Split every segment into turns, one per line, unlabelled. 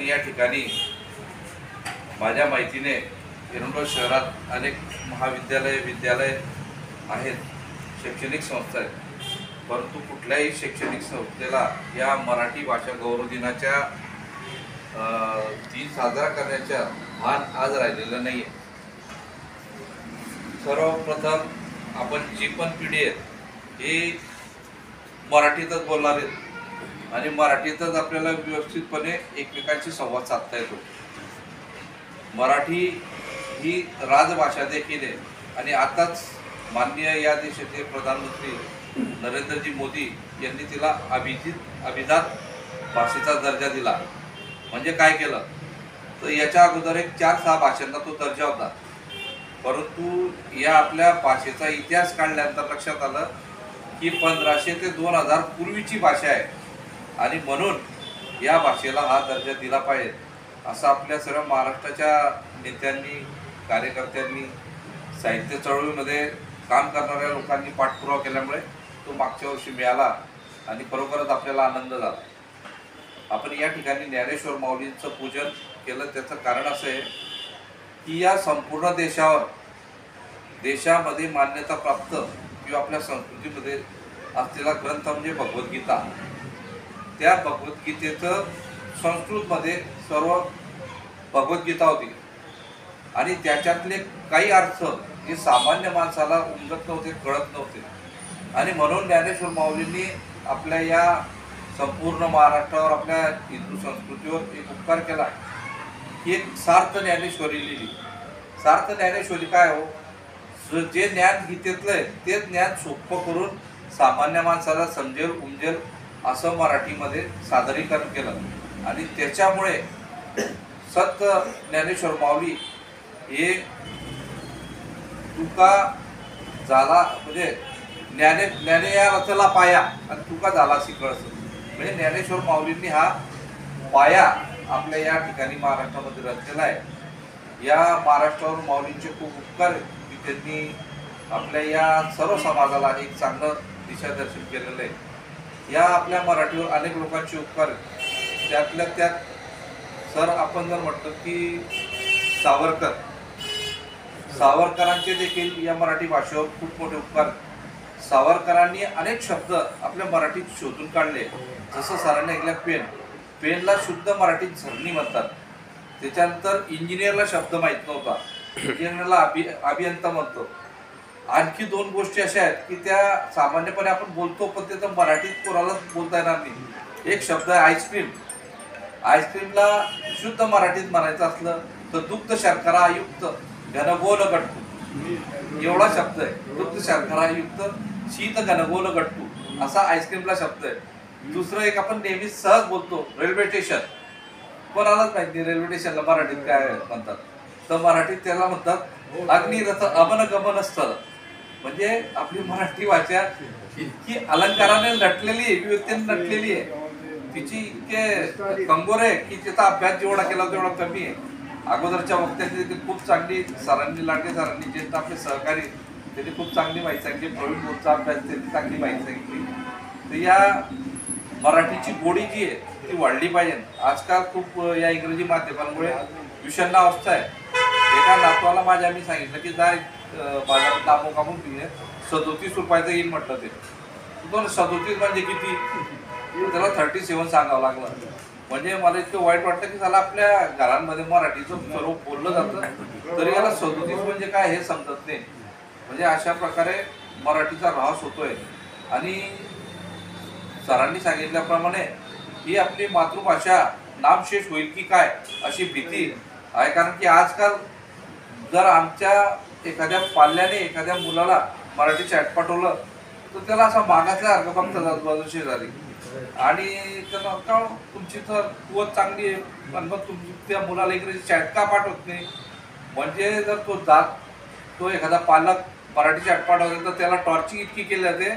आपण या ठिकाणी माझ्या माहितीने एरंडोल शहरात अनेक महाविद्यालय विद्यालय आहेत, शैक्षणिक संस्था आहेत, परंतु कुठल्याही शैक्षणिक संस्थेला या मराठी भाषा गौरव दिनाच्या दिन साजरा करण्याच्या भान आज राहिलेलं नाही आहे. सर्वप्रथम आपण जी पण पिढी आहे ही मराठीतच बोलणार आहेत आणि मराठीतच आपल्याला व्यवस्थितपणे एकमेकांशी संवाद साधता येतो. मराठी ही राजभाषा देखील आहे आणि आताच माननीय या देशाचे प्रधानमंत्री नरेंद्रजी मोदी यांनी तिला अभिजात भाषेचा दर्जा दिला. म्हणजे काय केलं तर याच्या अगोदर एक 4-6 भाषांना तो दर्जा होता, परंतु या आपल्या भाषेचा इतिहास काढल्यानंतर लक्षात आलं की 1500 ते 2000 पूर्वीची भाषा आहे आणि म्हणून या भाषेला हा दर्जा दिला पाहिजे असं आपल्या सर्व महाराष्ट्राच्या नेत्यांनी, कार्यकर्त्यांनी, साहित्य चळवळीमध्ये काम करणाऱ्या लोकांनी पाठपुरावा केल्यामुळे तो मागच्या वर्षी मिळाला आणि खरोखरच आपल्याला आनंद झाला. आपण या ठिकाणी ज्ञानेश्वर माऊलींचं पूजन केलं. त्याचं कारण असं आहे की या संपूर्ण देशामध्ये मान्यता प्राप्त किंवा आपल्या संस्कृतीमध्ये असलेला ग्रंथ म्हणजे भगवद्गीता. त्या भगवद्गीतेचं संस्कृतमध्ये सर्व भगवद्गीता होती आणि त्याच्यातले काही अर्थ हे सामान्य माणसाला उमजत नव्हते, कळत नव्हते आणि म्हणून ज्ञानेश्वर माऊलींनी आपल्या या संपूर्ण महाराष्ट्रावर, आपल्या हिंदू संस्कृतीवर एक उपकार केला की एक सार्थ ज्ञानेश्वरी लिहिली. सार्थ ज्ञानेश्वरी काय हो, जे ज्ञान गीतेतलं आहे ते ज्ञान सोपं करून सामान्य माणसाला समजेल, उमजेल असं मराठीमध्ये सादरीकरण केलं आणि त्याच्यामुळे संत ज्ञानेश्वर माऊली हे तुका झाला म्हणजे ज्ञाने या रचला पाया आणि तुका झाला शिकळ. म्हणजे ज्ञानेश्वर माऊलींनी हा पाया आपल्या या ठिकाणी महाराष्ट्रामध्ये रचलेला आहे. या महाराष्ट्रावर माऊलींचे खूप उपकार की त्यांनी आपल्या या सर्व समाजाला एक चांगलं दिशादर्शन केलेलं आहे. या आपल्या मराठीवर अनेक लोकांचे उपकार आहेत. त्यातल्या त्यात सर आपण जर म्हटलं की सावरकरांचे देखील या मराठी भाषेवर खूप मोठे उपकार. सावरकरांनी अनेक शब्द आपल्या मराठीत शोधून काढले. जसं सरांनी ऐकलं पेनला शुद्ध मराठीत झरणी म्हणतात. त्याच्यानंतर इंजिनियरला शब्द माहीत नव्हता, इंजिनियरला अभियंता म्हणतो. आणखी 2 गोष्टी अशा आहेत की त्या सामान्यपणे आपण बोलतो पण ते तर मराठीत कोणालाच बोलता येणार नाही. एक शब्द आहे आईस्क्रीम. आईस्क्रीमला शुद्ध मराठीत म्हणायचं असलं तर दुग्ध शर्करायुक्त घनगोल गट्टू एवढा शब्द आहे. दुग्ध शर्करायुक्त शीत घनगोल गट्टू असा आईस्क्रीमला शब्द आहे. दुसरं एक आपण नेहमी सहज बोलतो रेल्वे स्टेशन. कोणालाच माहिती नाही रेल्वे स्टेशनला मराठीत काय म्हणतात, तर मराठीत त्याला म्हणतात अग्निरथ अमन गमन स्थळ. म्हणजे आपली मराठी भाषा इतकी अलंकाराने नटलेली आहे, विविधतेने नटलेली आहे, तिची इतके कंगोर आहे की त्याचा अभ्यास जेवढा केला तेवढा कमी आहे. अगोदरच्या वक्त्यांनी खूप चांगली सरांनी लांडगे सरांनी ज्येष्ठ आपले सहकारी त्यांनी खूप चांगली माहिती सांगितली. प्रवीण बोधचा अभ्यास त्यांनी चांगली माहिती सांगितली. तर या मराठीची गोडी जी आहे ती वाढली पाहिजे. आजकाल खूप या इंग्रजी माध्यमांमुळे विषण्ण अवस्था आहे. एका नातवाला माझ्या मी सांगितलं की जा बाजारात दामो कापून घेऊन 37 रुपयाचं येईल म्हटलं. ते 37 म्हणजे किती, त्याला 37 सांगावं लागलं. म्हणजे मला इतकं वाईट वाटतं की त्याला आपल्या घरांमध्ये मराठीचं सर्व बोललं जातं तरी याला 37 म्हणजे काय हे समजत नाही. म्हणजे अशा प्रकारे मराठीचा ऱ्हास होतोय आणि सरांनी सांगितल्याप्रमाणे ही आपली मातृभाषा नामशेष होईल की काय अशी भीती आहे. कारण की आजकाल जर आमच्या एखाद्या पाल्याने एखाद्या मुलाला मराठी चॅट पाठवलं तर त्याला असा मागासल्यासारखं बघतात बाजूशी झाली आणि त्याला का तुमची तर कुवत चांगली आहे पण मग तुमची त्या मुलाला इंग्रजी चॅट का पाठवत नाही. म्हणजे जर तो एखादा पालक मराठी चॅट पाठवला तर त्याला टॉर्चिंग इतकी केली जाते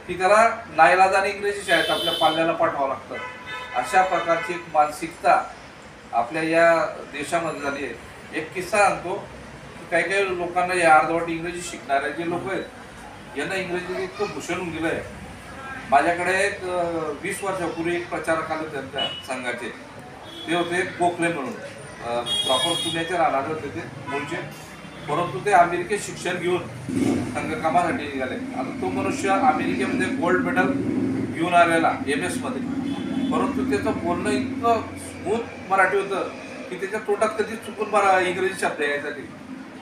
की त्याला नाईलाजाने इंग्रजी शाळेत आपल्या पाल्याला पाठवावं लागतं. अशा प्रकारची एक मानसिकता आपल्या या देशामध्ये झाली आहे. एक किस्सा सांगतो की काही लोकांना या अर्धवट इंग्रजी शिकणारे जे लोक आहेत यांना इंग्रजी इतकं भूषण होऊन गेलं आहे. माझ्याकडे एक 20 वर्षापूर्वी एक प्रचारक आले त्यांच्या संघाचे ते होते गोखले म्हणून, प्रॉपर पुण्याचे राहणारे होते ते मूळचे, परंतु ते अमेरिकेत शिक्षण घेऊन रंगकामासाठी निघाले. आता तो मनुष्य अमेरिकेमध्ये गोल्ड मेडल घेऊन आलेला MS मध्ये, परंतु त्याचं बोलणं इतकं स्मूथ मराठी होतं की त्याच्या तोंडात कधीच चुकून इंग्रजी शब्द यायसाठी.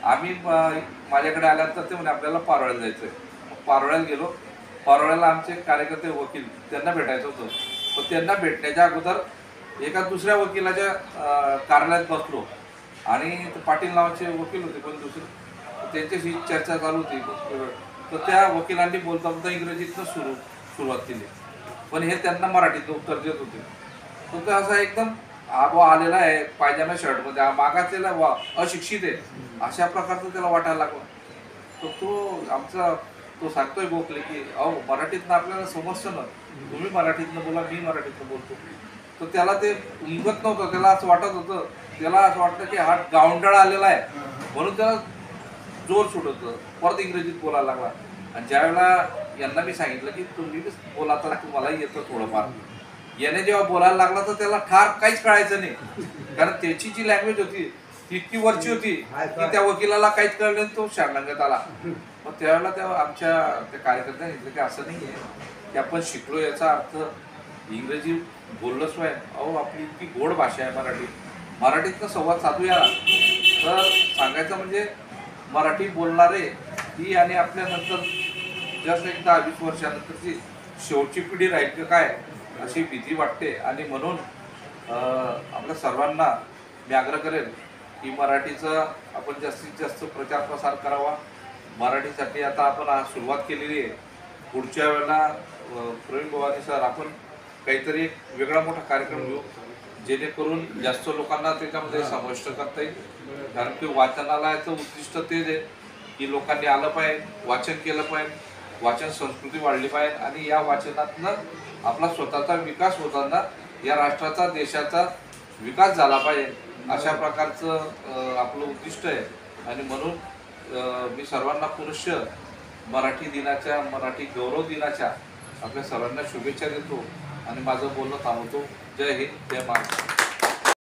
आम्ही माझ्याकडे आल्यानंतर ते म्हणे आपल्याला पारोळ्याला जायचं आहे. पारोळ्याला गेलो. पारोळ्याला आमचे कार्यकर्ते वकील त्यांना भेटायचं होतं, पण त्यांना भेटण्याच्या अगोदर एका दुसऱ्या वकिलाच्या कार्यालयात बसलो आणि पाटील नावाचे वकील होते पण दुसरे, त्यांच्याशी चर्चा चालू होती. तर त्या वकिलांनी बोलता बोलता इंग्रजीतनं सुरुवात केली, पण हे त्यांना मराठीतनं उत्तर देत होते. तो असा एकदम आबा आलेला आहे पायजामा शर्टमध्ये, मागासलेला अशिक्षित आहे अशा प्रकारचं त्याला वाटायला लागलं. तर तो आमचा तो सांगतोय गोखले की अहो मराठीतनं आपल्याला समजतं ना, तुम्ही मराठीतनं बोला, मी मराठीतनं बोलतो. तर त्याला ते उमगत नव्हतं, त्याला असं वाटत होतं, त्याला असं वाटतं की हा गावंढळ आलेला आहे म्हणून त्याला जोर सुटत होतं. परत इंग्रजीत बोलायला लागला. आणि ज्यावेळेला यांना मी सांगितलं की तुम्ही बोला तर मलाही येतं थोडंफार, याने जेव्हा बोलायला लागला तर त्याला ठार काहीच कळायचं नाही, कारण त्याची जी लँग्वेज होती ती इतकी वरची होती की त्या वकिलाला काहीच कळलं नाही, तो शाळांगत आला. मग त्यावेळेला तेव्हा आमच्या त्या कार्यकर्त्यांनी सांगितलं की असं नाही आहे की आपण शिकलो याचा अर्थ इंग्रजी बोललोच नाही. अहो आपली इतकी गोड भाषा आहे मराठी, मराठीतनं संवाद साधूया. तर सांगायचं म्हणजे मराठी बोलणारे ही आणि आपल्यानंतर जस्ट एक 10-20 वर्षानंतरची शेवटची पिढी राहील की काय अशी भीती वाटते. आणि म्हणून आपल्या सर्वांना मी आग्रह करेन की मराठीचा आपण जास्तीत जास्त प्रचार प्रसार करावा. मराठीसाठी आता आपण सुरुवात केलेली आहे. पुढच्या वेळेला प्रवीण भवानी सर आपण काहीतरी एक वेगळा मोठा कार्यक्रम घेऊ जेणेकरून जास्त लोकांना त्याच्यामध्ये समाविष्ट करता येईल. कारण की वाचनालयाचं उद्दिष्ट तेच आहे की लोकांनी आलं पाहिजे, वाचन केलं पाहिजे, वाचन संस्कृती वाढली पाहिजे आणि या वाचनातनं आपला स्वतःचा विकास होताना या राष्ट्राचा देशाचा विकास झाला पाहिजे अशा प्रकारचं आपलं उद्दिष्ट आहे. आणि म्हणून मी सर्वांना पुरुष मराठी दिनाच्या, मराठी गौरव दिनाच्या आपल्या सर्वांना शुभेच्छा देतो आणि माझं बोलणं थांबवतो. जय हिंद, जय महाराष्ट्र.